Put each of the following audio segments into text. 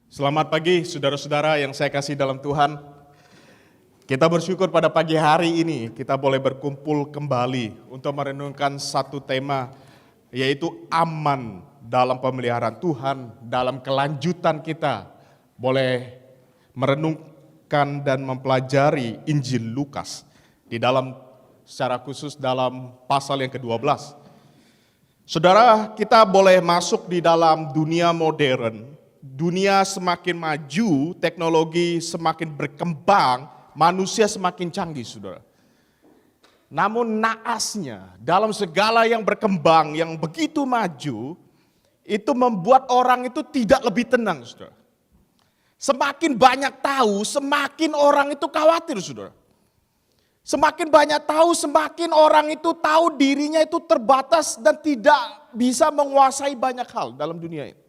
Selamat pagi saudara-saudara yang saya kasih dalam Tuhan. Kita bersyukur pada pagi hari ini kita boleh berkumpul kembali untuk merenungkan satu tema, yaitu aman dalam pemeliharaan Tuhan. Dalam kelanjutan kita boleh merenungkan dan mempelajari Injil Lukas di dalam secara khusus dalam pasal yang ke-12. Saudara, kita boleh masuk di dalam dunia modern. Dunia semakin maju, teknologi semakin berkembang, manusia semakin canggih, saudara. Namun naasnya, dalam segala yang berkembang, yang begitu maju, itu membuat orang itu tidak lebih tenang, saudara. Semakin banyak tahu, semakin orang itu khawatir, saudara. Semakin banyak tahu, semakin orang itu tahu dirinya itu terbatas dan tidak bisa menguasai banyak hal dalam dunia ini.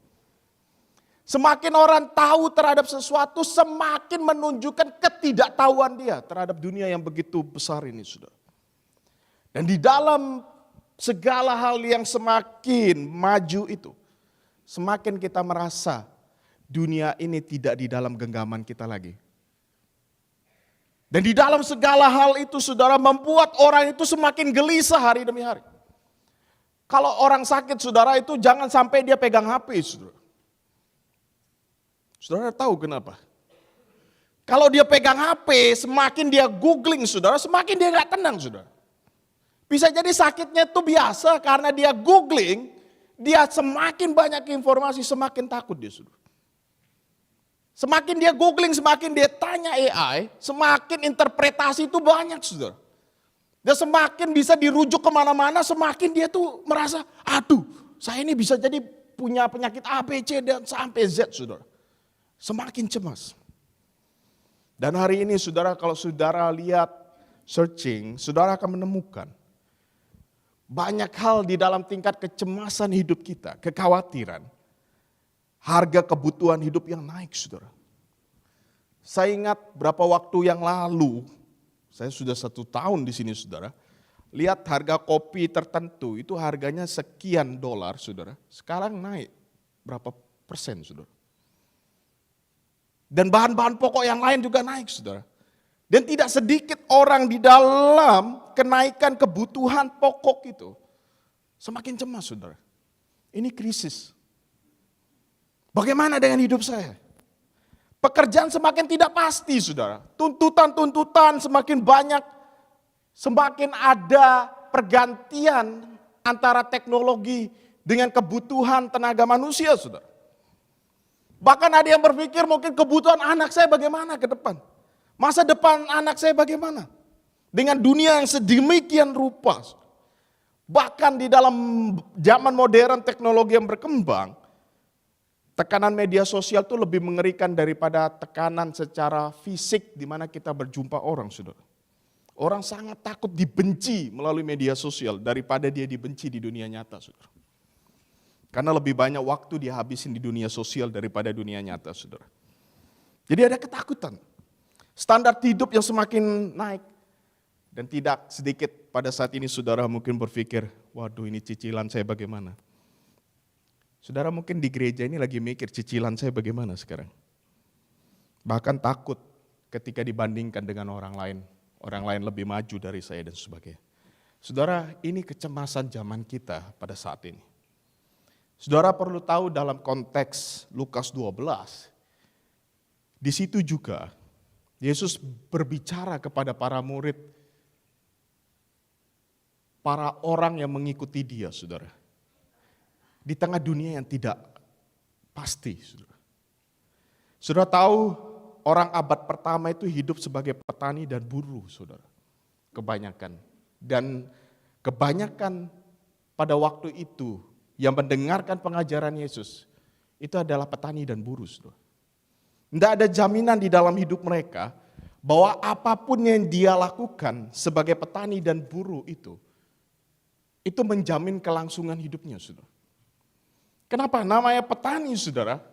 Semakin orang tahu terhadap sesuatu, semakin menunjukkan ketidaktahuan dia terhadap dunia yang begitu besar ini, saudara. Dan di dalam segala hal yang semakin maju itu, semakin kita merasa dunia ini tidak di dalam genggaman kita lagi. Dan di dalam segala hal itu, saudara, membuat orang itu semakin gelisah hari demi hari. Kalau orang sakit, saudara, itu jangan sampai dia pegang HP, saudara. Saudara tahu kenapa? Kalau dia pegang HP, semakin dia googling, saudara, semakin dia gak tenang, saudara. Bisa jadi sakitnya itu biasa karena dia googling, dia semakin banyak informasi, semakin takut dia, saudara. Semakin dia googling, semakin dia tanya AI, semakin interpretasi itu banyak, saudara. Dan semakin bisa dirujuk kemana-mana, semakin dia tuh merasa, aduh, saya ini bisa jadi punya penyakit A, B, C, dan sampai Z, saudara. Semakin cemas. Dan hari ini saudara, kalau saudara lihat searching, saudara akan menemukan banyak hal di dalam tingkat kecemasan hidup kita, kekhawatiran, harga kebutuhan hidup yang naik, saudara. Saya ingat berapa waktu yang lalu, saya sudah 1 tahun di sini, saudara. Lihat harga kopi tertentu itu harganya sekian dolar, saudara. Sekarang naik berapa persen, saudara. Dan bahan-bahan pokok yang lain juga naik, saudara. Dan tidak sedikit orang di dalam kenaikan kebutuhan pokok itu semakin cemas, saudara. Ini krisis. Bagaimana dengan hidup saya? Pekerjaan semakin tidak pasti, saudara. Tuntutan-tuntutan semakin banyak, semakin ada pergantian antara teknologi dengan kebutuhan tenaga manusia, saudara. Bahkan ada yang berpikir mungkin kebutuhan anak saya bagaimana ke depan. Masa depan anak saya bagaimana. Dengan dunia yang sedemikian rupa. Bahkan di dalam zaman modern teknologi yang berkembang, tekanan media sosial itu lebih mengerikan daripada tekanan secara fisik di mana kita berjumpa orang, saudara. Orang sangat takut dibenci melalui media sosial daripada dia dibenci di dunia nyata, saudara. Karena lebih banyak waktu dihabisin di dunia sosial daripada dunia nyata, saudara. Jadi ada ketakutan. Standar hidup yang semakin naik. Dan tidak sedikit pada saat ini saudara mungkin berpikir, waduh ini cicilan saya bagaimana. Saudara mungkin di gereja ini lagi mikir cicilan saya bagaimana sekarang. Bahkan takut ketika dibandingkan dengan orang lain lebih maju dari saya dan sebagainya. Saudara, ini kecemasan zaman kita pada saat ini. Saudara perlu tahu dalam konteks Lukas 12, di situ juga Yesus berbicara kepada para murid, para orang yang mengikuti dia, saudara. Di tengah dunia yang tidak pasti, saudara. Saudara tahu orang abad pertama itu hidup sebagai petani dan buruh, saudara. Kebanyakan. Dan kebanyakan pada waktu itu yang mendengarkan pengajaran Yesus, itu adalah petani dan buruh. Tidak ada jaminan di dalam hidup mereka, bahwa apapun yang dia lakukan sebagai petani dan buruh itu menjamin kelangsungan hidupnya, saudara. Kenapa? Namanya petani, saudara.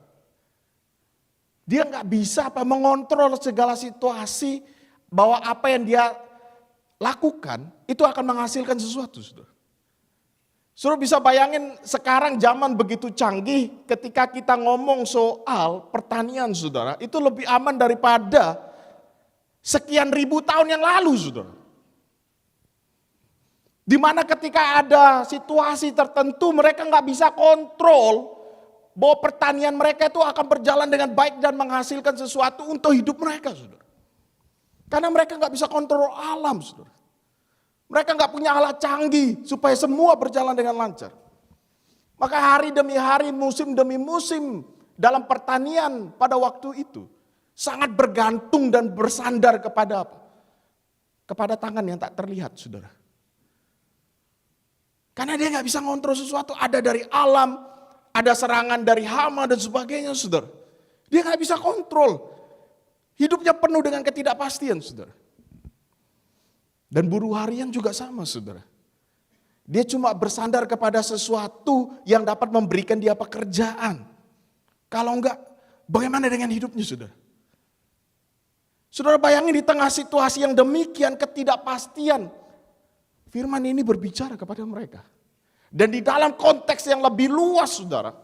Dia nggak bisa mengontrol segala situasi, bahwa apa yang dia lakukan, itu akan menghasilkan sesuatu, saudara. Saudara bisa bayangin sekarang zaman begitu canggih ketika kita ngomong soal pertanian saudara. Itu lebih aman daripada sekian ribu tahun yang lalu saudara. Dimana ketika ada situasi tertentu mereka nggak bisa kontrol bahwa pertanian mereka itu akan berjalan dengan baik dan menghasilkan sesuatu untuk hidup mereka saudara. Karena mereka nggak bisa kontrol alam saudara. Mereka nggak punya alat canggih supaya semua berjalan dengan lancar. Maka hari demi hari, musim demi musim dalam pertanian pada waktu itu sangat bergantung dan bersandar kepada apa? Kepada tangan yang tak terlihat, saudara. Karena dia nggak bisa ngontrol sesuatu, ada dari alam, ada serangan dari hama dan sebagainya, saudara. Dia nggak bisa kontrol. Hidupnya penuh dengan ketidakpastian, saudara. Dan buruh harian juga sama saudara. Dia cuma bersandar kepada sesuatu yang dapat memberikan dia pekerjaan. Kalau enggak, bagaimana dengan hidupnya saudara? Saudara bayangin di tengah situasi yang demikian ketidakpastian. Firman ini berbicara kepada mereka. Dan di dalam konteks yang lebih luas saudara.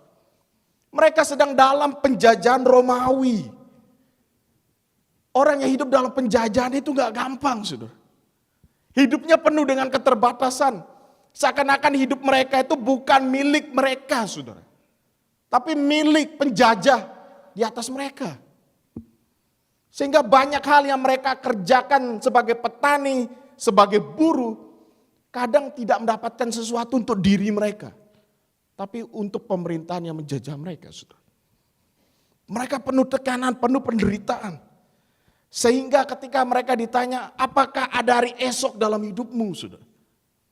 Mereka sedang dalam penjajahan Romawi. Orang yang hidup dalam penjajahan itu enggak gampang saudara. Hidupnya penuh dengan keterbatasan. Seakan-akan hidup mereka itu bukan milik mereka, saudara. Tapi milik penjajah di atas mereka. Sehingga banyak hal yang mereka kerjakan sebagai petani, sebagai buruh, kadang tidak mendapatkan sesuatu untuk diri mereka. Tapi untuk pemerintahan yang menjajah mereka, saudara. Mereka penuh tekanan, penuh penderitaan. Sehingga ketika mereka ditanya, apakah ada hari esok dalam hidupmu, saudara?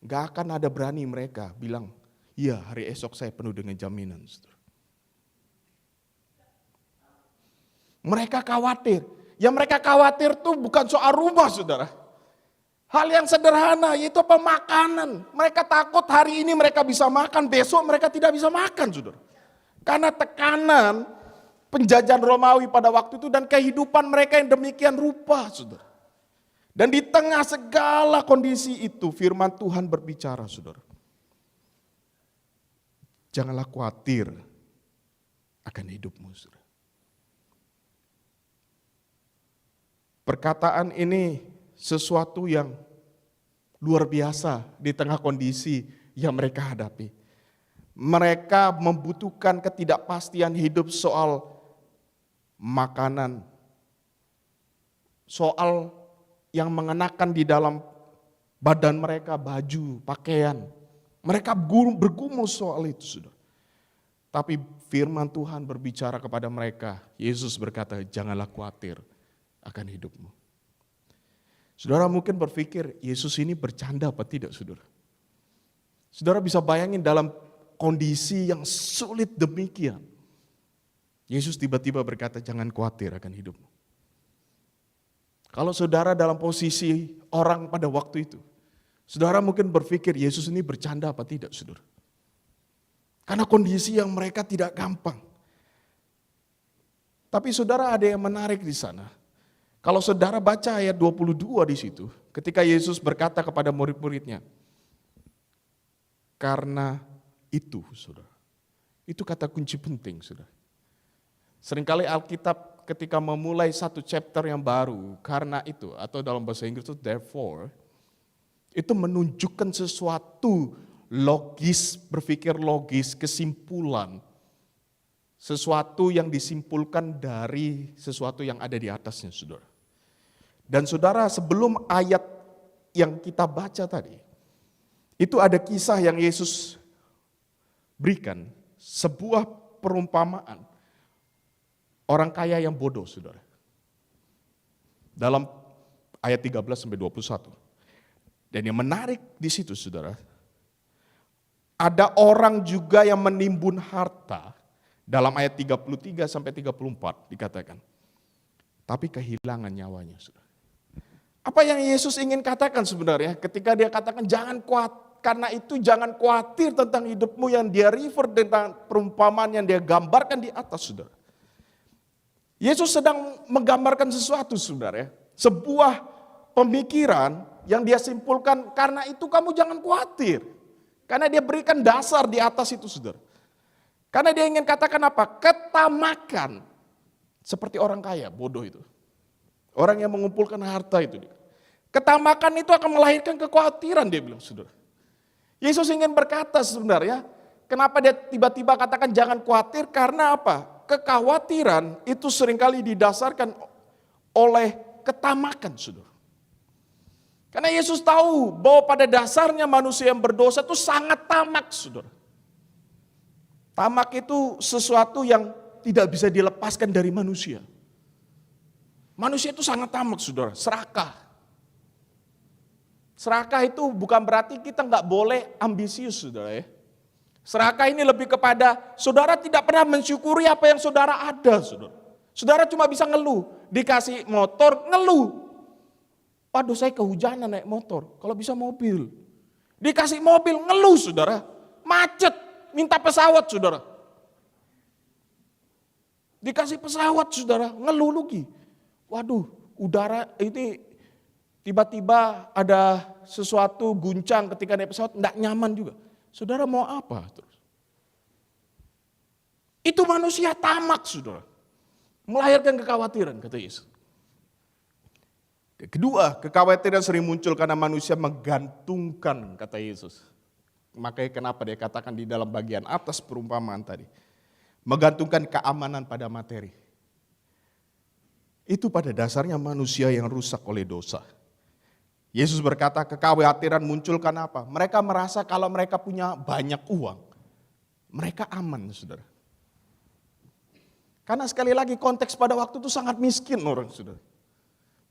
Gak akan ada berani mereka bilang, iya hari esok saya penuh dengan jaminan, saudara. Mereka khawatir. Yang mereka khawatir tuh bukan soal rumah, saudara. Hal yang sederhana, yaitu pemakanan. Mereka takut hari ini mereka bisa makan, besok mereka tidak bisa makan, saudara. Karena tekanan penjajahan Romawi pada waktu itu dan kehidupan mereka yang demikian rupa, saudara. Dan di tengah segala kondisi itu firman Tuhan berbicara, saudara. Janganlah khawatir akan hidupmu, saudara. Perkataan ini sesuatu yang luar biasa di tengah kondisi yang mereka hadapi. Mereka membutuhkan ketidakpastian hidup soal makanan, soal yang mengenakan di dalam badan mereka, baju, pakaian. Mereka bergumul soal itu, saudara. Tapi firman Tuhan berbicara kepada mereka. Yesus berkata, janganlah khawatir akan hidupmu. Saudara mungkin berpikir, Yesus ini bercanda apa tidak, saudara? Saudara bisa bayangin dalam kondisi yang sulit demikian. Yesus tiba-tiba berkata, jangan khawatir akan hidupmu. Kalau saudara dalam posisi orang pada waktu itu, saudara mungkin berpikir Yesus ini bercanda apa tidak, saudara? Karena kondisi yang mereka tidak gampang. Tapi saudara ada yang menarik di sana. Kalau saudara baca ayat 22 di situ, ketika Yesus berkata kepada murid-muridnya, karena itu, saudara. Itu kata kunci penting, saudara. Seringkali Alkitab ketika memulai satu chapter yang baru, karena itu, atau dalam bahasa Inggris itu therefore, itu menunjukkan sesuatu logis, berpikir logis, kesimpulan. Sesuatu yang disimpulkan dari sesuatu yang ada di atasnya, saudara. Dan saudara, sebelum ayat yang kita baca tadi, itu ada kisah yang Yesus berikan, sebuah perumpamaan. Orang kaya yang bodoh, saudara. Dalam ayat 13-21. Dan yang menarik di situ, saudara. Ada orang juga yang menimbun harta. Dalam ayat 33-34 dikatakan. Tapi kehilangan nyawanya, saudara. Apa yang Yesus ingin katakan sebenarnya? Ketika dia katakan jangan khawatir. Karena itu jangan khawatir tentang hidupmu yang dia refer tentang perumpamaan yang dia gambarkan di atas, saudara. Yesus sedang menggambarkan sesuatu, saudara. Sebuah pemikiran yang dia simpulkan, karena itu kamu jangan khawatir. Karena dia berikan dasar di atas itu, saudara. Karena dia ingin katakan apa? Ketamakan. Seperti orang kaya, bodoh itu. Orang yang mengumpulkan harta itu. Ketamakan itu akan melahirkan kekhawatiran, dia bilang, saudara. Yesus ingin berkata sebenarnya, kenapa dia tiba-tiba katakan jangan khawatir? Karena apa? Kekhawatiran itu seringkali didasarkan oleh ketamakan, saudara. Karena Yesus tahu bahwa pada dasarnya manusia yang berdosa itu sangat tamak, saudara. Tamak itu sesuatu yang tidak bisa dilepaskan dari manusia. Manusia itu sangat tamak, saudara, serakah. Serakah itu bukan berarti kita nggak boleh ambisius, saudara ya. Serakah ini lebih kepada saudara tidak pernah mensyukuri apa yang saudara ada, saudara. Saudara cuma bisa ngeluh, dikasih motor ngeluh. Waduh, saya kehujanan naik motor, kalau bisa mobil. Dikasih mobil ngeluh, saudara. Macet, minta pesawat, saudara. Dikasih pesawat, saudara, ngeluh lagi. Waduh, udara ini tiba-tiba ada sesuatu guncang ketika naik pesawat, enggak nyaman juga. Saudara mau apa terus? Itu manusia tamak, saudara. Melahirkan kekhawatiran, kata Yesus. Kedua, kekhawatiran sering muncul karena manusia menggantungkan, kata Yesus. Makanya kenapa dia katakan di dalam bagian atas perumpamaan tadi. Menggantungkan keamanan pada materi. Itu pada dasarnya manusia yang rusak oleh dosa. Yesus berkata kekhawatiran muncul karena apa? Mereka merasa kalau mereka punya banyak uang, mereka aman, saudara. Karena sekali lagi konteks pada waktu itu sangat miskin orang, saudara.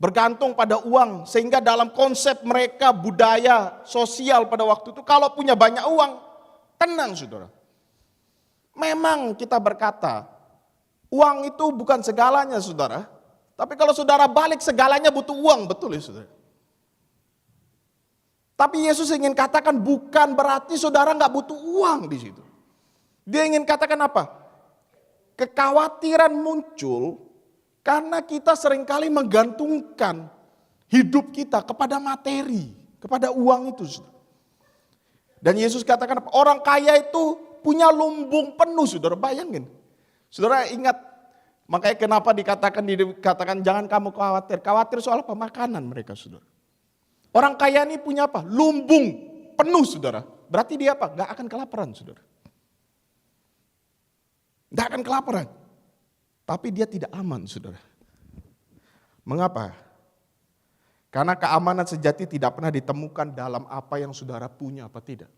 Bergantung pada uang, sehingga dalam konsep mereka budaya sosial pada waktu itu, kalau punya banyak uang, tenang, saudara. Memang kita berkata, uang itu bukan segalanya, saudara. Tapi kalau saudara balik, segalanya butuh uang, betul ya, saudara. Tapi Yesus ingin katakan bukan berarti saudara nggak butuh uang di situ. Dia ingin katakan apa? Kekhawatiran muncul karena kita seringkali menggantungkan hidup kita kepada materi, kepada uang itu. Dan Yesus katakan orang kaya itu punya lumbung penuh, saudara, bayangin. Saudara ingat, makanya kenapa dikatakan jangan kamu khawatir soal pemakanan mereka, saudara. Orang kaya ini punya apa? Lumbung penuh, saudara. Berarti dia apa? Gak akan kelaparan, saudara. Gak akan kelaparan. Tapi dia tidak aman, saudara. Mengapa? Karena keamanan sejati tidak pernah ditemukan dalam apa yang saudara punya apa tidak.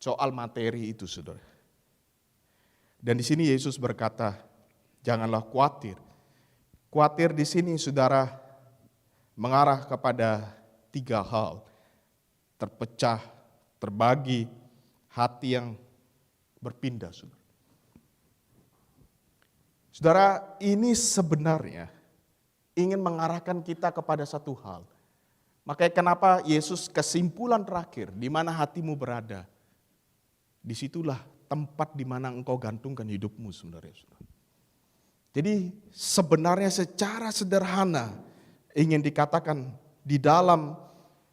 Soal materi itu, saudara. Dan di sini Yesus berkata, janganlah khawatir. Khawatir di sini, saudara, mengarah kepada 3 hal. Terpecah, terbagi, hati yang berpindah, saudara. Saudara, ini sebenarnya ingin mengarahkan kita kepada satu hal. Makanya kenapa Yesus kesimpulan terakhir, di mana hatimu berada, disitulah tempat di mana engkau gantungkan hidupmu, saudara. Jadi sebenarnya secara sederhana ingin dikatakan di dalam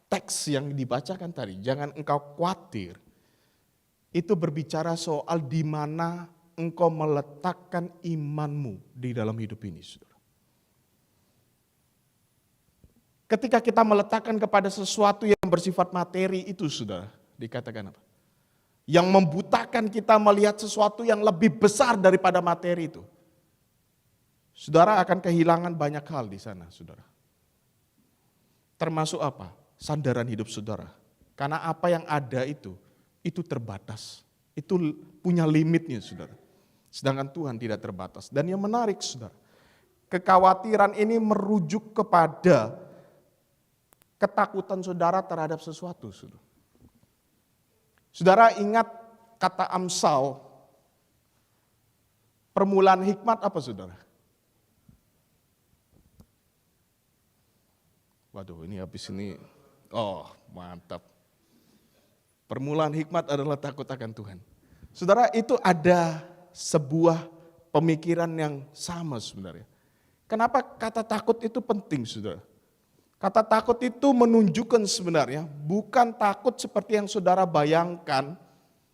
teks yang dibacakan tadi, jangan engkau khawatir, itu berbicara soal di mana engkau meletakkan imanmu di dalam hidup ini, saudara. Ketika kita meletakkan kepada sesuatu yang bersifat materi itu, saudara, dikatakan apa? Yang membutakan kita melihat sesuatu yang lebih besar daripada materi itu. Saudara akan kehilangan banyak hal di sana, saudara. Termasuk apa? Sandaran hidup saudara. Karena apa yang ada itu terbatas. Itu punya limitnya, saudara. Sedangkan Tuhan tidak terbatas. Dan yang menarik, saudara, kekhawatiran ini merujuk kepada ketakutan saudara terhadap sesuatu, saudara. Saudara ingat kata Amsal, permulaan hikmat apa, saudara? Waduh, ini habis ini, oh mantap. Permulaan hikmat adalah takut akan Tuhan. Saudara, itu ada sebuah pemikiran yang sama sebenarnya. Kenapa kata takut itu penting, saudara? Kata takut itu menunjukkan sebenarnya bukan takut seperti yang saudara bayangkan,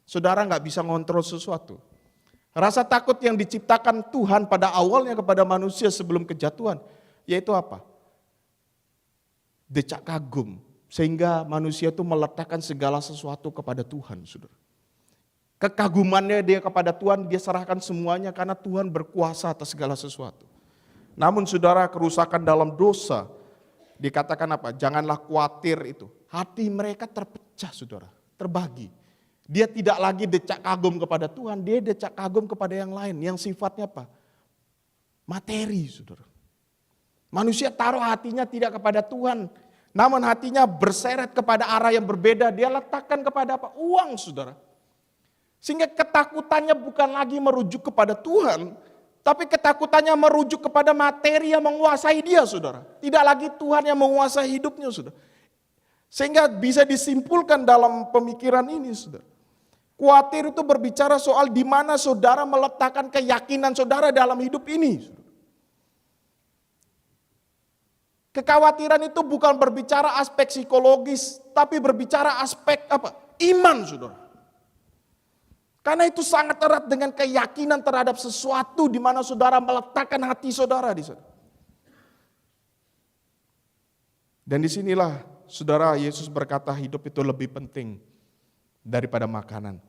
saudara nggak bisa ngontrol sesuatu. Rasa takut yang diciptakan Tuhan pada awalnya kepada manusia sebelum kejatuhan, yaitu apa? Decak kagum, sehingga manusia itu meletakkan segala sesuatu kepada Tuhan, saudara. Kekagumannya dia kepada Tuhan, dia serahkan semuanya karena Tuhan berkuasa atas segala sesuatu. Namun saudara, kerusakan dalam dosa, dikatakan apa? Janganlah khawatir itu. Hati mereka terpecah, saudara, terbagi. Dia tidak lagi decak kagum kepada Tuhan, dia decak kagum kepada yang lain, yang sifatnya apa? Materi, saudara. Manusia taruh hatinya tidak kepada Tuhan, namun hatinya berseret kepada arah yang berbeda. Dia letakkan kepada apa? Uang, saudara. Sehingga ketakutannya bukan lagi merujuk kepada Tuhan, tapi ketakutannya merujuk kepada materi yang menguasai dia, saudara. Tidak lagi Tuhan yang menguasai hidupnya, saudara. Sehingga bisa disimpulkan dalam pemikiran ini, saudara. Khawatir itu berbicara soal di mana saudara meletakkan keyakinan saudara dalam hidup ini, saudara. Kekhawatiran itu bukan berbicara aspek psikologis, tapi berbicara aspek apa? Iman, saudara. Karena itu sangat erat dengan keyakinan terhadap sesuatu di mana saudara meletakkan hati saudara di sana. Dan disinilah saudara Yesus berkata hidup itu lebih penting daripada makanan.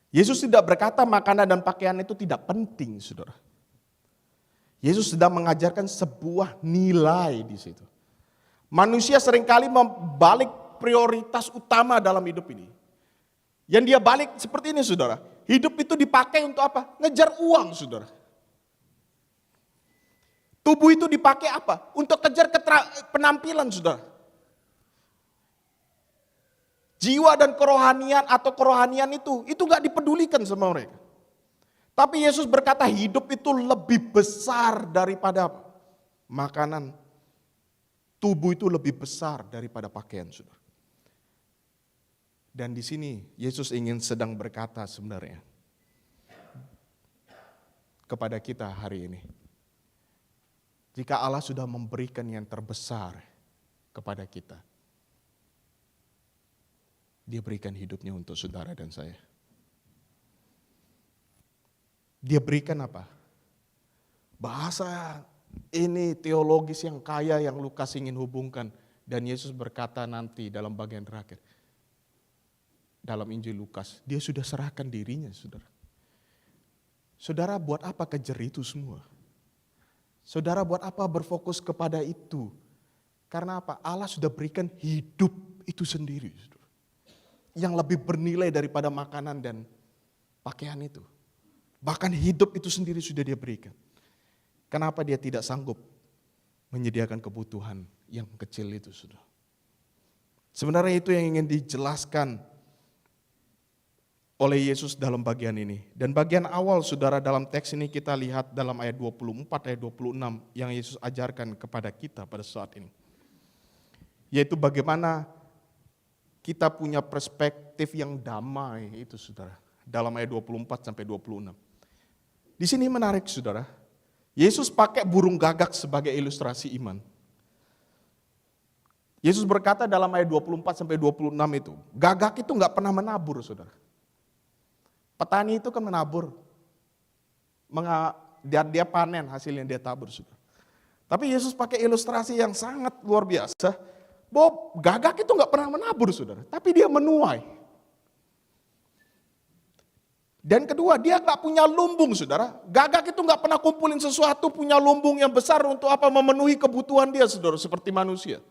Yesus tidak berkata makanan dan pakaian itu tidak penting, saudara. Yesus sedang mengajarkan sebuah nilai di situ. Manusia seringkali membalik prioritas utama dalam hidup ini. Yang dia balik seperti ini, saudara. Hidup itu dipakai untuk apa? Ngejar uang, saudara. Tubuh itu dipakai apa? Untuk kejar penampilan, saudara. Jiwa dan kerohanian atau kerohanian itu gak dipedulikan sama mereka. Tapi Yesus berkata hidup itu lebih besar daripada apa? Makanan. Tubuh itu lebih besar daripada pakaian, saudara. Dan di sini Yesus ingin sedang berkata sebenarnya kepada kita hari ini. Jika Allah sudah memberikan yang terbesar kepada kita, Dia berikan hidupnya untuk saudara dan saya. Dia berikan apa? Bahasa ini teologis yang kaya yang Lukas ingin hubungkan. Dan Yesus berkata nanti dalam bagian terakhir. Dalam Injil Lukas, dia sudah serahkan dirinya, saudara. Saudara buat apa kejar itu semua? Saudara buat apa berfokus kepada itu? Karena apa? Allah sudah berikan hidup itu sendiri, saudara. Yang lebih bernilai daripada makanan dan pakaian itu. Bahkan hidup itu sendiri sudah dia berikan. Kenapa dia tidak sanggup menyediakan kebutuhan yang kecil itu, saudara? Sebenarnya itu yang ingin dijelaskan oleh Yesus dalam bagian ini. Dan bagian awal saudara dalam teks ini kita lihat dalam ayat 24, ayat 26 yang Yesus ajarkan kepada kita pada saat ini. Yaitu bagaimana kita punya perspektif yang damai itu, saudara. Dalam ayat 24 sampai 26. Di sini menarik, saudara. Yesus pakai burung gagak sebagai ilustrasi iman. Yesus berkata dalam ayat 24 sampai 26 itu, gagak itu enggak pernah menabur, saudara. Petani itu kan menabur, dia panen hasil yang dia tabur, saudara. Tapi Yesus pakai ilustrasi yang sangat luar biasa, bahwa gagak itu nggak pernah menabur, saudara, tapi dia menuai. Dan kedua, dia nggak punya lumbung, saudara. Gagak itu nggak pernah kumpulin sesuatu, punya lumbung yang besar untuk apa? Memenuhi kebutuhan dia, saudara, seperti manusia.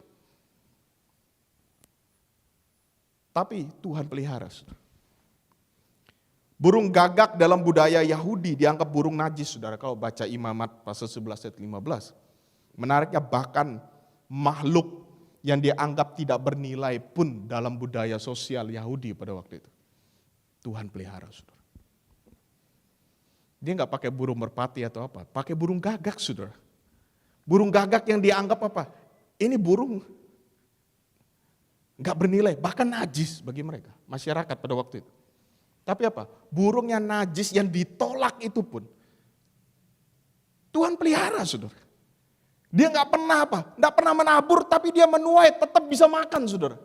Tapi Tuhan pelihara, saudara. Burung gagak dalam budaya Yahudi dianggap burung najis, saudara. Kalau baca Imamat pasal 11 ayat 15. Menariknya bahkan makhluk yang dianggap tidak bernilai pun dalam budaya sosial Yahudi pada waktu itu. Tuhan pelihara, saudara. Dia nggak pakai burung merpati atau apa, pakai burung gagak, saudara. Burung gagak yang dianggap apa? Ini burung nggak bernilai, bahkan najis bagi mereka, masyarakat pada waktu itu. Tapi apa? Burung yang najis yang ditolak itu pun Tuhan pelihara, saudara. Dia nggak pernah apa? Nggak pernah menabur, tapi dia menuai, tetap bisa makan, saudara.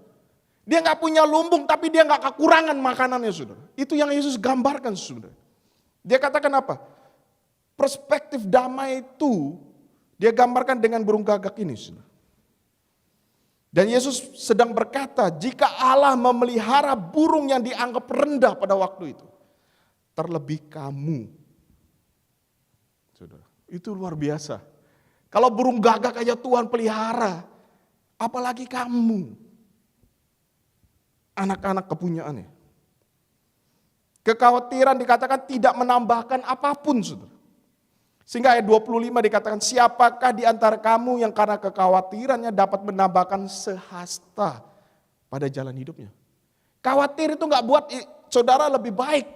Dia nggak punya lumbung, tapi dia nggak kekurangan makanannya, saudara. Itu yang Yesus gambarkan, saudara. Dia katakan apa? Perspektif damai itu dia gambarkan dengan burung gagak ini, saudara. Dan Yesus sedang berkata, jika Allah memelihara burung yang dianggap rendah pada waktu itu, terlebih kamu, saudara. Itu luar biasa. Kalau burung gagak aja Tuhan pelihara, apalagi kamu, anak-anak kepunyaannya. Kekhawatiran dikatakan tidak menambahkan apapun, saudara. Sehingga ayat 25 dikatakan, siapakah di antara kamu yang karena kekhawatirannya dapat menambahkan sehasta pada jalan hidupnya. Khawatir itu gak buat saudara lebih baik,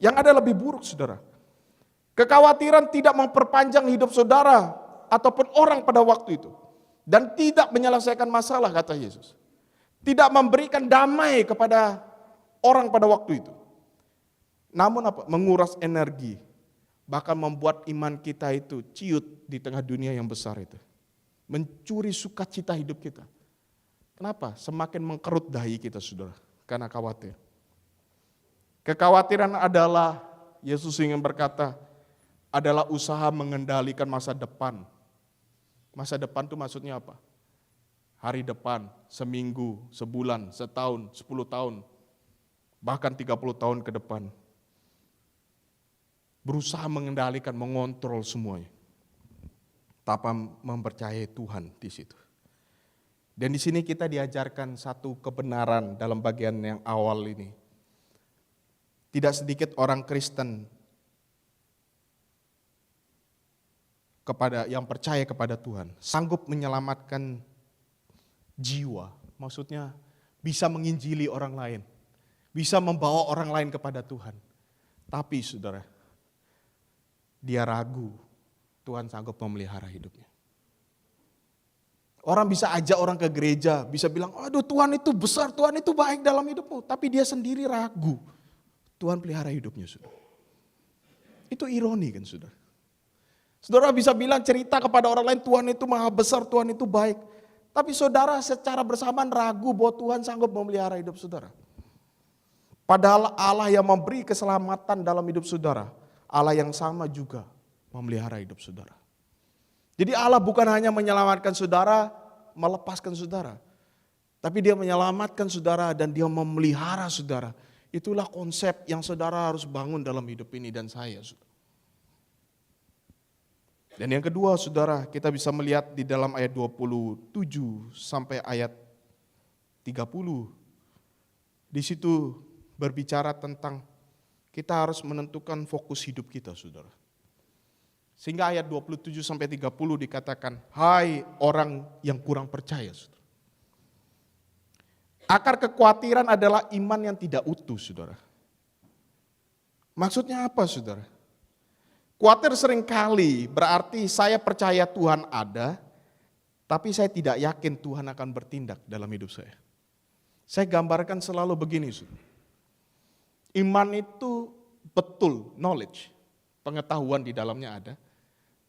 yang ada lebih buruk, saudara. Kekhawatiran tidak memperpanjang hidup saudara ataupun orang pada waktu itu. Dan tidak menyelesaikan masalah, kata Yesus. Tidak memberikan damai kepada orang pada waktu itu. Namun apa? Menguras energi. Bahkan membuat iman kita itu ciut di tengah dunia yang besar itu. Mencuri sukacita hidup kita. Kenapa? Semakin mengkerut dahi kita, saudara. Karena khawatir. Kekhawatiran adalah, Yesus ingin berkata, adalah usaha mengendalikan masa depan. Masa depan itu maksudnya apa? Hari depan, seminggu, sebulan, setahun, 10 tahun, bahkan 30 tahun ke depan. Berusaha mengendalikan, mengontrol semuanya. Tanpa mempercayai Tuhan di situ. Dan di sini kita diajarkan satu kebenaran dalam bagian yang awal ini. Tidak sedikit orang Kristen yang percaya kepada Tuhan, sanggup menyelamatkan jiwa, maksudnya bisa menginjili orang lain, bisa membawa orang lain kepada Tuhan. Tapi saudara, dia ragu Tuhan sanggup memelihara hidupnya. Orang bisa ajak orang ke gereja, bisa bilang, aduh Tuhan itu besar, Tuhan itu baik dalam hidupmu. Tapi dia sendiri ragu, Tuhan pelihara hidupnya, saudara. Itu ironi kan, saudara. Saudara bisa bilang cerita kepada orang lain, Tuhan itu maha besar, Tuhan itu baik. Tapi saudara secara bersamaan ragu bahwa Tuhan sanggup memelihara hidup saudara. Padahal Allah yang memberi keselamatan dalam hidup saudara, Allah yang sama juga memelihara hidup saudara. Jadi Allah bukan hanya menyelamatkan saudara, melepaskan saudara. Tapi dia menyelamatkan saudara dan dia memelihara saudara. Itulah konsep yang saudara harus bangun dalam hidup ini dan saya, saudara. Dan yang kedua, saudara, kita bisa melihat di dalam ayat 27 sampai ayat 30. Di situ berbicara tentang kita harus menentukan fokus hidup kita, saudara. Sehingga ayat 27 sampai 30 dikatakan, hai orang yang kurang percaya, saudara. Akar kekhawatiran adalah iman yang tidak utuh, saudara. Maksudnya apa, saudara? Khawatir seringkali berarti saya percaya Tuhan ada, tapi saya tidak yakin Tuhan akan bertindak dalam hidup saya. Saya gambarkan selalu begini, saudara. Iman itu betul, knowledge, pengetahuan di dalamnya ada.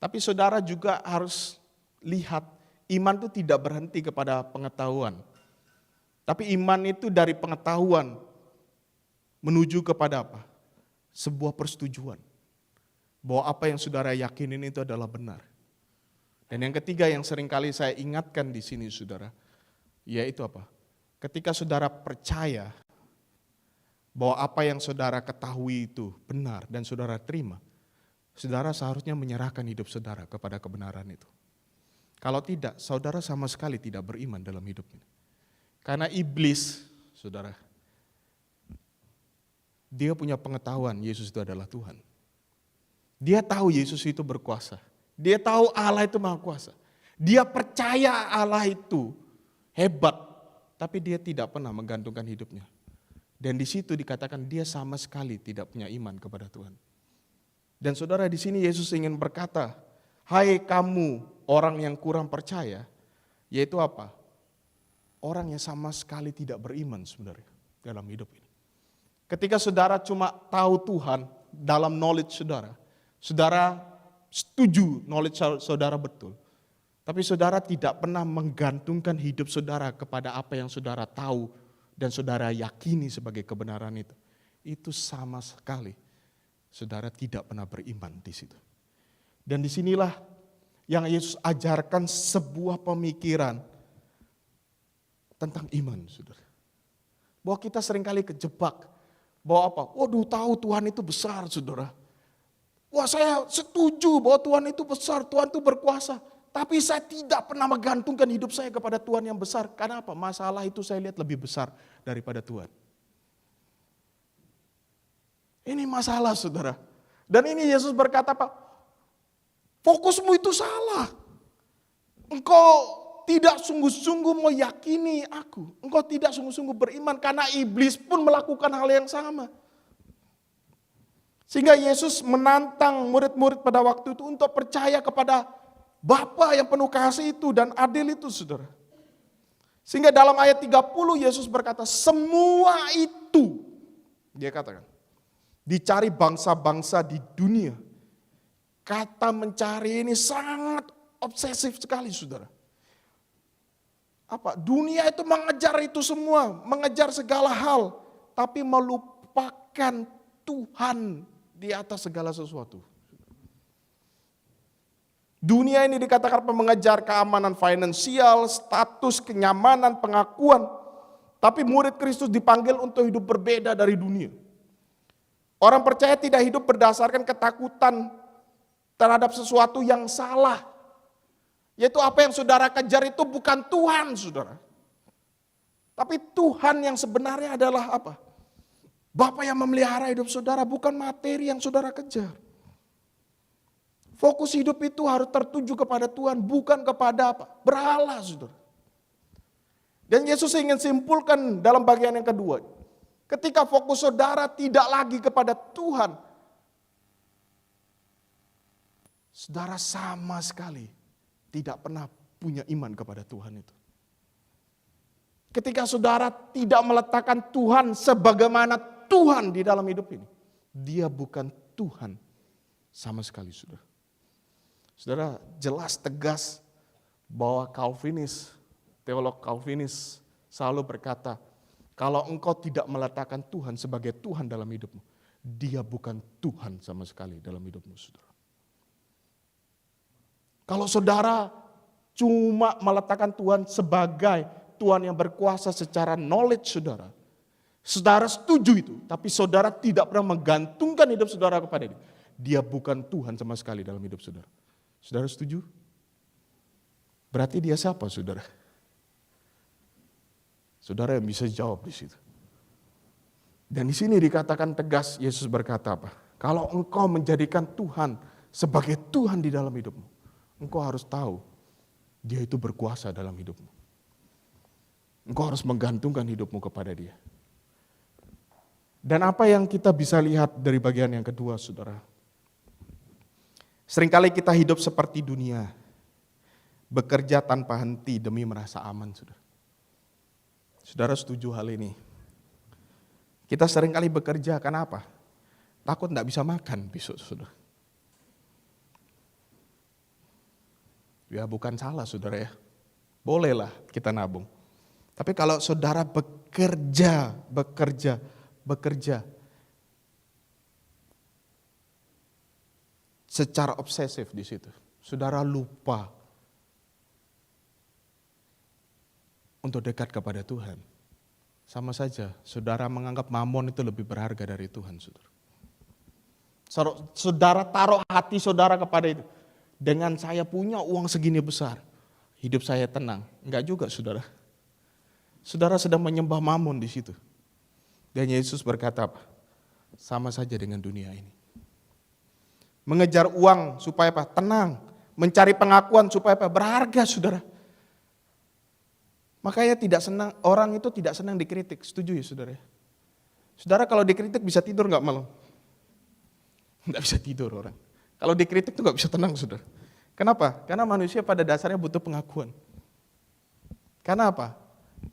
Tapi saudara juga harus lihat, iman itu tidak berhenti kepada pengetahuan. Tapi iman itu dari pengetahuan menuju kepada apa? Sebuah persetujuan. Bahwa apa yang saudara yakinin itu adalah benar. Dan yang ketiga yang seringkali saya ingatkan di sini saudara, yaitu apa? Ketika saudara percaya bahwa apa yang saudara ketahui itu benar dan saudara terima, saudara seharusnya menyerahkan hidup saudara kepada kebenaran itu. Kalau tidak, saudara sama sekali tidak beriman dalam hidup ini. Karena iblis, saudara, dia punya pengetahuan Yesus itu adalah Tuhan. Dia tahu Yesus itu berkuasa. Dia tahu Allah itu maha kuasa. Dia percaya Allah itu hebat, tapi dia tidak pernah menggantungkan hidupnya. Dan di situ dikatakan dia sama sekali tidak punya iman kepada Tuhan. Dan saudara, di sini Yesus ingin berkata, hai kamu orang yang kurang percaya, yaitu apa? Orang yang sama sekali tidak beriman sebenarnya dalam hidup ini. Ketika saudara cuma tahu Tuhan dalam knowledge saudara, saudara setuju knowledge saudara betul. Tapi saudara tidak pernah menggantungkan hidup saudara kepada apa yang saudara tahu dan saudara yakini sebagai kebenaran itu. Itu sama sekali saudara tidak pernah beriman di situ. Dan disinilah yang Yesus ajarkan sebuah pemikiran tentang iman, saudara. Bahwa kita seringkali kejebak. Bahwa apa? Waduh, tahu Tuhan itu besar, saudara. Wah, saya setuju bahwa Tuhan itu besar, Tuhan itu berkuasa. Tapi saya tidak pernah menggantungkan hidup saya kepada Tuhan yang besar. Karena apa? Masalah itu saya lihat lebih besar daripada Tuhan. Ini masalah, saudara. Dan ini Yesus berkata, Pak, fokusmu itu salah. Engkau tidak sungguh-sungguh meyakini aku. Engkau tidak sungguh-sungguh beriman karena iblis pun melakukan hal yang sama. Sehingga Yesus menantang murid-murid pada waktu itu untuk percaya kepada Bapa yang penuh kasih itu dan adil itu, saudara. Sehingga dalam ayat 30 Yesus berkata, semua itu, dia katakan, dicari bangsa-bangsa di dunia. Kata mencari ini sangat obsesif sekali, saudara. Apa? Dunia itu mengejar itu semua, mengejar segala hal, tapi melupakan Tuhan di atas segala sesuatu. Dunia ini dikatakan mengejar keamanan finansial, status, kenyamanan, pengakuan. Tapi murid Kristus dipanggil untuk hidup berbeda dari dunia. Orang percaya tidak hidup berdasarkan ketakutan terhadap sesuatu yang salah. Yaitu apa yang saudara kejar itu bukan Tuhan, saudara. Tapi Tuhan yang sebenarnya adalah apa? Bapa yang memelihara hidup saudara, bukan materi yang saudara kejar. Fokus hidup itu harus tertuju kepada Tuhan, bukan kepada apa? Berhala, saudara. Dan Yesus ingin simpulkan dalam bagian yang kedua. Ketika fokus saudara tidak lagi kepada Tuhan, saudara sama sekali tidak pernah punya iman kepada Tuhan itu. Ketika saudara tidak meletakkan Tuhan sebagaimana Tuhan di dalam hidup ini, dia bukan Tuhan sama sekali, saudara. Saudara, jelas tegas bahwa Calvinis, teolog Calvinis selalu berkata, kalau engkau tidak meletakkan Tuhan sebagai Tuhan dalam hidupmu, dia bukan Tuhan sama sekali dalam hidupmu, saudara. Kalau saudara cuma meletakkan Tuhan sebagai Tuhan yang berkuasa secara knowledge saudara, saudara setuju itu, tapi saudara tidak pernah menggantungkan hidup saudara kepada dia. Dia bukan Tuhan sama sekali dalam hidup saudara. Saudara setuju? Berarti dia siapa, saudara? Saudara yang bisa jawab di situ. Dan di sini dikatakan tegas, Yesus berkata apa? Kalau engkau menjadikan Tuhan sebagai Tuhan di dalam hidupmu, engkau harus tahu dia itu berkuasa dalam hidupmu. Engkau harus menggantungkan hidupmu kepada dia. Dan apa yang kita bisa lihat dari bagian yang kedua, saudara? Seringkali kita hidup seperti dunia, bekerja tanpa henti demi merasa aman, saudara. Saudara setuju hal ini? Kita seringkali bekerja, kenapa? Takut tidak bisa makan besok, saudara. Ya bukan salah, saudara ya. Bolehlah kita nabung. Tapi kalau saudara bekerja secara obsesif di situ, saudara lupa untuk dekat kepada Tuhan. Sama saja, saudara menganggap mamon itu lebih berharga dari Tuhan, saudara. Saudara taruh hati saudara kepada itu. Dengan saya punya uang segini besar, hidup saya tenang. Enggak juga, saudara. Saudara sedang menyembah mamon di situ. Dan Yesus berkata apa? Sama saja dengan dunia ini. Mengejar uang supaya apa? Tenang. Mencari pengakuan supaya apa? Berharga, saudara. Makanya tidak senang, orang itu tidak senang dikritik. Setuju ya, saudara? Saudara kalau dikritik bisa tidur nggak malam? Nggak bisa tidur orang. Kalau dikritik tuh nggak bisa tenang, saudara. Kenapa? Karena manusia pada dasarnya butuh pengakuan. Karena apa?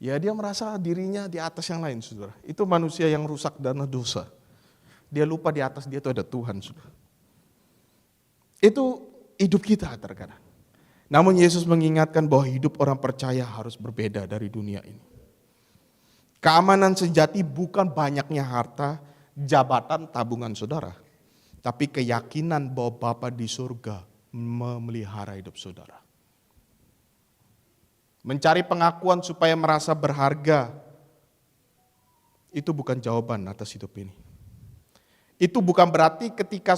Ya dia merasa dirinya di atas yang lain, saudara. Itu manusia yang rusak dan dosa. Dia lupa di atas dia itu ada Tuhan, saudara. Itu hidup kita terkadang. Namun Yesus mengingatkan bahwa hidup orang percaya harus berbeda dari dunia ini. Keamanan sejati bukan banyaknya harta, jabatan, tabungan saudara. Tapi keyakinan bahwa Bapa di surga memelihara hidup saudara. Mencari pengakuan supaya merasa berharga, itu bukan jawaban atas hidup ini. Itu bukan berarti ketika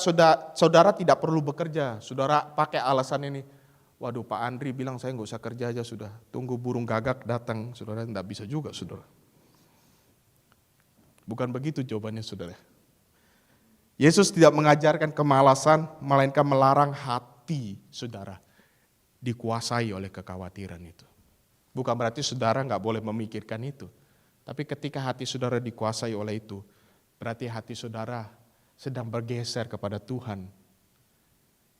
saudara tidak perlu bekerja, saudara pakai alasan ini, waduh Pak Andri bilang saya nggak usah kerja aja sudah, tunggu burung gagak datang, saudara tidak bisa juga saudara. Bukan begitu jawabannya saudara. Yesus tidak mengajarkan kemalasan, melainkan melarang hati saudara dikuasai oleh kekhawatiran itu. Bukan berarti saudara nggak boleh memikirkan itu. Tapi ketika hati saudara dikuasai oleh itu, berarti hati saudara sedang bergeser kepada Tuhan,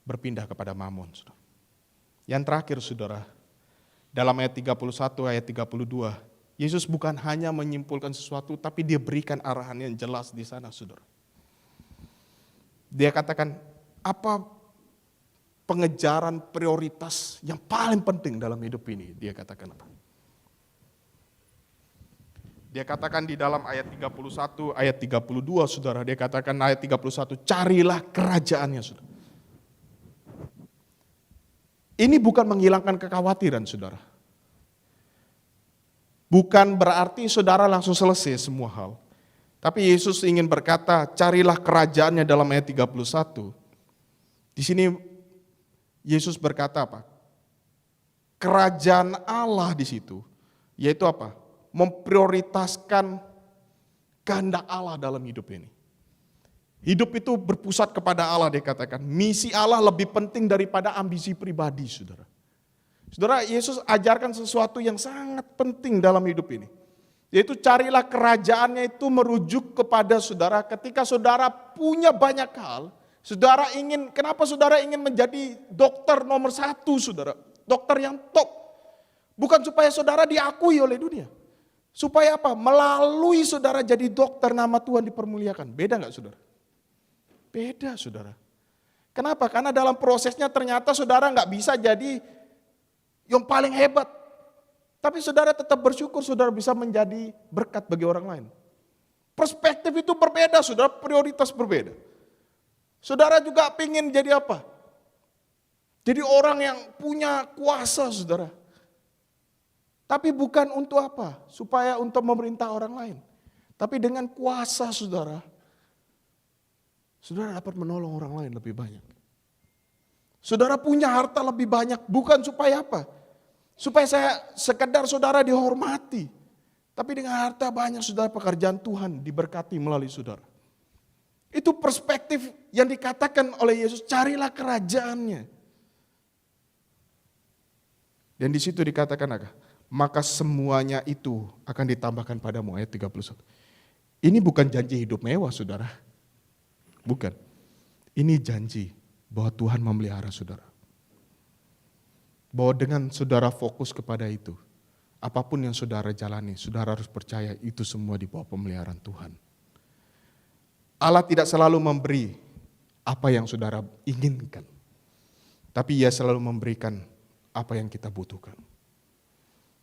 berpindah kepada mamon. Saudara. Yang terakhir saudara, dalam ayat 31, ayat 32, Yesus bukan hanya menyimpulkan sesuatu, tapi dia berikan arahan yang jelas di sana saudara. Dia katakan, apa pengejaran prioritas yang paling penting dalam hidup ini? Dia katakan apa? Dia katakan di dalam ayat 31, ayat 32 saudara, dia katakan ayat 31, carilah kerajaannya saudara. Ini bukan menghilangkan kekhawatiran saudara. Bukan berarti saudara langsung selesai semua hal. Tapi Yesus ingin berkata, carilah kerajaannya dalam ayat 31. Di sini Yesus berkata apa? Kerajaan Allah di situ, yaitu apa? Memprioritaskan kehendak Allah dalam hidup ini. Hidup itu berpusat kepada Allah, dia katakan. Misi Allah lebih penting daripada ambisi pribadi, saudara. Saudara, Yesus ajarkan sesuatu yang sangat penting dalam hidup ini. Yaitu carilah kerajaannya itu merujuk kepada saudara ketika saudara punya banyak hal. Saudara ingin, kenapa saudara ingin menjadi dokter nomor 1 saudara? Dokter yang top. Bukan supaya saudara diakui oleh dunia. Supaya apa? Melalui saudara jadi dokter nama Tuhan dipermuliakan. Beda gak saudara? Beda saudara. Kenapa? Karena dalam prosesnya ternyata saudara gak bisa jadi yang paling hebat. Tapi saudara tetap bersyukur saudara bisa menjadi berkat bagi orang lain. Perspektif itu berbeda saudara, prioritas berbeda. Saudara juga ingin jadi apa? Jadi orang yang punya kuasa saudara. Tapi bukan untuk apa? Supaya untuk memerintah orang lain. Tapi dengan kuasa saudara, saudara dapat menolong orang lain lebih banyak. Saudara punya harta lebih banyak, bukan supaya apa? Supaya sekedar saudara dihormati. Tapi dengan harta banyak saudara pekerjaan Tuhan diberkati melalui saudara. Itu perspektif yang dikatakan oleh Yesus, carilah kerajaannya. Dan di situ dikatakan apa? Maka semuanya itu akan ditambahkan padamu, ayat 31. Ini bukan janji hidup mewah saudara. Bukan. Ini janji bahwa Tuhan memelihara saudara. Bahwa dengan saudara fokus kepada itu, apapun yang saudara jalani, saudara harus percaya itu semua di bawah pemeliharaan Tuhan. Allah tidak selalu memberi apa yang saudara inginkan. Tapi Ia selalu memberikan apa yang kita butuhkan.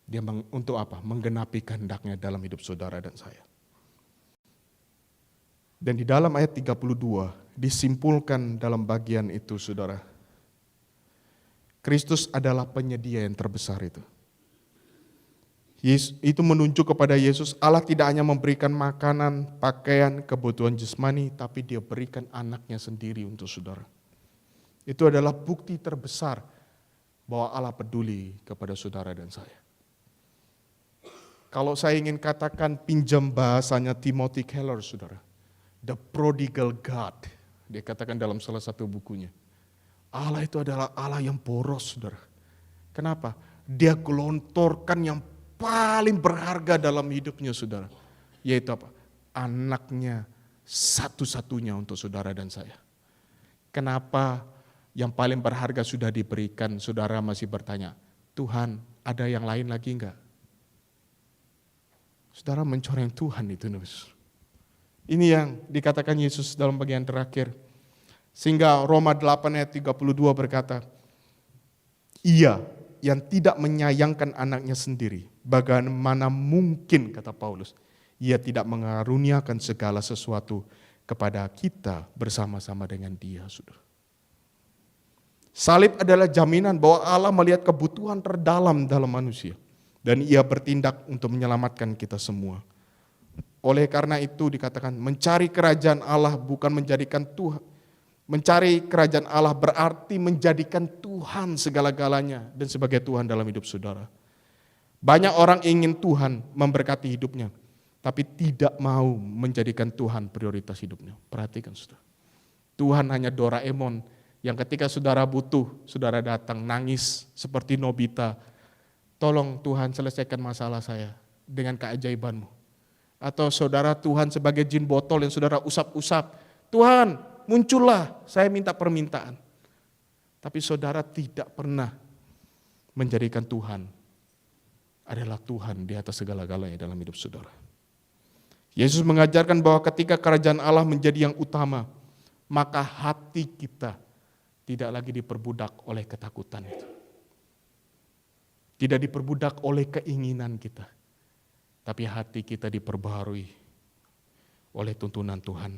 Dia untuk apa? Menggenapi kehendaknya dalam hidup saudara dan saya. Dan di dalam ayat 32 disimpulkan dalam bagian itu saudara. Kristus adalah penyedia yang terbesar itu. Itu menunjuk kepada Yesus, Allah tidak hanya memberikan makanan, pakaian, kebutuhan jasmani, tapi Dia berikan anaknya sendiri untuk saudara. Itu adalah bukti terbesar bahwa Allah peduli kepada saudara dan saya. Kalau saya ingin katakan pinjam bahasanya Timothy Keller saudara, the prodigal God, dia katakan dalam salah satu bukunya. Allah itu adalah Allah yang boros saudara. Kenapa? Dia gelontorkan yang paling berharga dalam hidupnya saudara. Yaitu apa? Anaknya satu-satunya untuk saudara dan saya. Kenapa yang paling berharga sudah diberikan, saudara masih bertanya, Tuhan ada yang lain lagi enggak? Saudara mencoreng Tuhan itu. Ini yang dikatakan Yesus dalam bagian terakhir. Sehingga Roma 8 ayat 32 berkata, Ia yang tidak menyayangkan anaknya sendiri, bagaimana mungkin, kata Paulus, ia tidak mengaruniakan segala sesuatu kepada kita bersama-sama dengan dia, saudara. Salib adalah jaminan bahwa Allah melihat kebutuhan terdalam dalam manusia dan ia bertindak untuk menyelamatkan kita semua. Oleh karena itu dikatakan mencari kerajaan Allah bukan menjadikan Tuhan. Mencari kerajaan Allah berarti menjadikan Tuhan segala-galanya dan sebagai Tuhan dalam hidup saudara. Banyak orang ingin Tuhan memberkati hidupnya, tapi tidak mau menjadikan Tuhan prioritas hidupnya. Perhatikan saudara. Tuhan hanya Doraemon yang ketika saudara butuh, saudara datang nangis seperti Nobita. Tolong Tuhan selesaikan masalah saya dengan keajaibanmu. Atau saudara Tuhan sebagai jin botol yang saudara usap-usap. Tuhan, muncullah, saya minta permintaan. Tapi saudara tidak pernah menjadikan Tuhan adalah Tuhan di atas segala-galanya dalam hidup saudara. Yesus mengajarkan bahwa ketika kerajaan Allah menjadi yang utama, maka hati kita tidak lagi diperbudak oleh ketakutan itu. Tidak diperbudak oleh keinginan kita. Tapi hati kita diperbaharui oleh tuntunan Tuhan.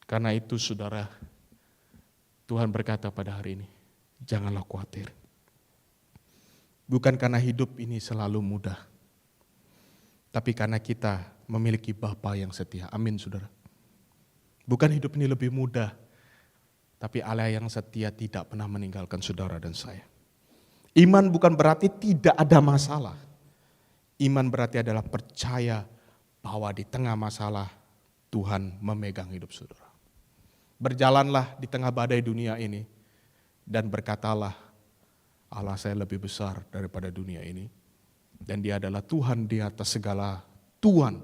Karena itu saudara, Tuhan berkata pada hari ini, janganlah khawatir. Bukan karena hidup ini selalu mudah, tapi karena kita memiliki Bapa yang setia. Amin saudara. Bukan hidup ini lebih mudah, tapi Allah yang setia tidak pernah meninggalkan saudara dan saya. Iman bukan berarti tidak ada masalah. Iman berarti adalah percaya bahwa di tengah masalah Tuhan memegang hidup saudara. Berjalanlah di tengah badai dunia ini dan berkatalah, Allah saya lebih besar daripada dunia ini. Dan dia adalah Tuhan di atas segala Tuhan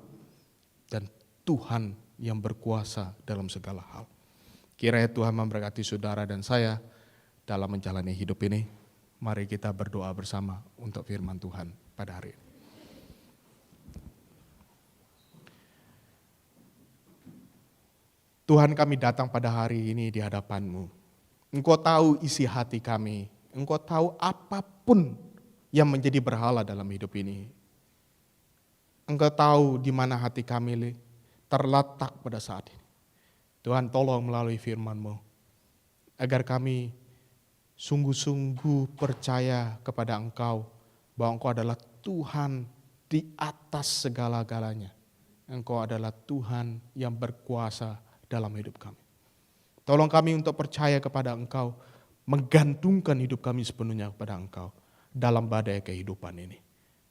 dan Tuhan yang berkuasa dalam segala hal. Kiranya Tuhan memberkati saudara dan saya dalam menjalani hidup ini. Mari kita berdoa bersama untuk firman Tuhan pada hari ini. Tuhan, kami datang pada hari ini di hadapan-Mu. Engkau tahu isi hati kami. Engkau tahu apapun yang menjadi berhala dalam hidup ini. Engkau tahu di mana hati kami terletak pada saat ini. Tuhan, tolong melalui firman-Mu agar kami sungguh-sungguh percaya kepada Engkau bahwa Engkau adalah Tuhan di atas segala-galanya. Engkau adalah Tuhan yang berkuasa dalam hidup kami. Tolong kami untuk percaya kepada Engkau, menggantungkan hidup kami sepenuhnya kepada Engkau dalam badai kehidupan ini.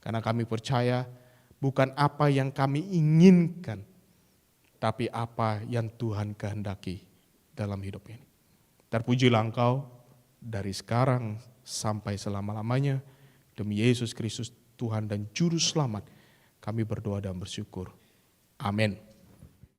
Karena kami percaya bukan apa yang kami inginkan, tapi apa yang Tuhan kehendaki dalam hidup ini. Terpujilah Engkau dari sekarang sampai selama-lamanya. Demi Yesus Kristus Tuhan dan Juru Selamat, kami berdoa dan bersyukur. Amin.